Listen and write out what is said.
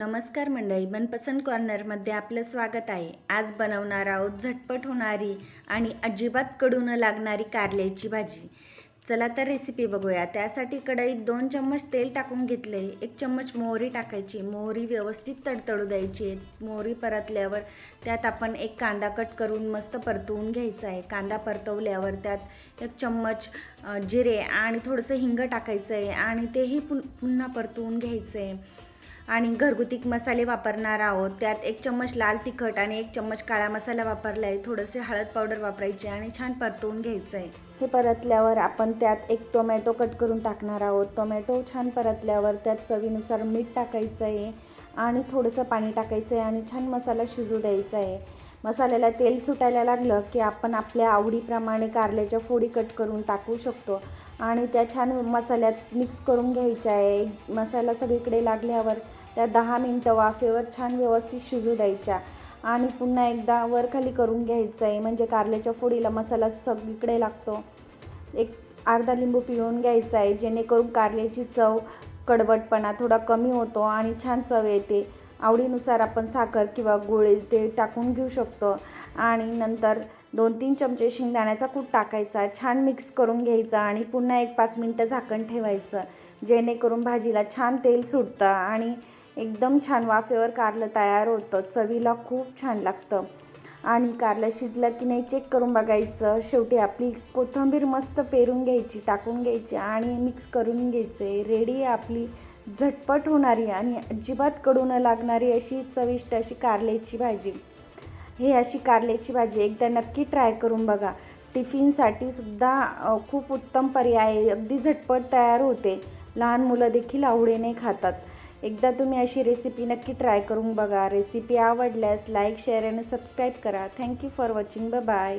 नमस्कार मंडळी, मनपसंत कॉर्नरमध्ये आपलं स्वागत आहे. आज बनवणार आहोत झटपट होणारी आणि अजिबात कडू न लागणारी कारल्याची भाजी. चला तर रेसिपी बघूया. त्यासाठी कढईत 2 चम्मच तेल टाकून घेतले. 1 चम्मच मोहरी टाकायची. मोहरी व्यवस्थित तडतडू द्यायची. मोहरी परतल्यावर त्यात आपण 1 कांदा कट करून मस्त परतवून घ्यायचा आहे. कांदा परतवल्यावर त्यात 1 चम्मच जिरे आणि थोडंसं हिंग टाकायचं आहे आणि तेही पुन्हा परतवून घ्यायचं आहे. आणि घरगुती मसाले वापरणार आहोत. त्यात 1 चम्मच लाल तिखट आणि 1 चम्मच काळा मसाला वापरला आहे. थोडेसे हळद पावडर वापरायची आणि छान परतवून घ्यायचं आहे. हे परतल्यावर आपण त्यात 1 टोमॅटो कट करून टाकणार आहोत. टोमॅटो छान परतल्यावर त्यात चवीनुसार मीठ टाकायचं आहे आणि थोडंसं पाणी टाकायचं आहे आणि छान मसाला शिजू द्यायचा आहे. मसाल्याला तेल सुटायला लागलं की आपण आपल्या आवडीप्रमाणे कारल्याच्या फोडी कट करून टाकू शकतो आणि त्या छान मसाल्यात मिक्स करून घ्यायच्या आहे. मसाला सगळीकडे लागल्यावर त्या 10 मिनटं वाफेवर छान व्यवस्थित शिजू द्यायच्या आणि पुन्हा एकदा वरखाली करून घ्यायचं आहे, म्हणजे कारल्याच्या फोडीला मसाला सगळीकडे लागतो. एक अर्धा लिंबू पिळून घ्यायचा आहे, जेणेकरून कारल्याची चव कडवटपणा थोडा कमी होतो आणि छान चव येते. आवडीनुसार आपण साखर किंवा गूळ ते टाकून घेऊ शकतो आणि नंतर 2-3 चमचे शेंगदाण्याचा कूट टाकायचा. छान मिक्स करून घ्यायचा आणि पुन्हा 5 मिनटं झाकण ठेवायचं, जेणेकरून भाजीला छान तेल सुटतं आणि एकदम छान वाफेवर कारलं तयार होतं. चवीला खूप छान लागतं आणि कारलं शिजलं की नाही चेक करून बघायचं. शेवटी आपली कोथिंबीर मस्त पेरून घ्यायची, टाकून घ्यायची आणि मिक्स करून घ्यायचे. रेडी आहे आपली झटपट होणारी आणि अजिबात कडू न लागणारी अशी चविष्ट अशी कारल्याची भाजी. ही अशी कारल्याची भाजी एकदा नक्की ट्राय करून बघा. टिफिनसाठी सुद्धा खूप उत्तम पर्याय आहे. अगदी झटपट तयार होते. लहान मुलं देखील आवडीने खातात. एकदा तुम्ही अशी रेसिपी नक्की ट्राय करून बघा. रेसिपी आवडल्यास लाईक, शेअर आणि सबस्क्राईब करा. Thank you for watching. बाय.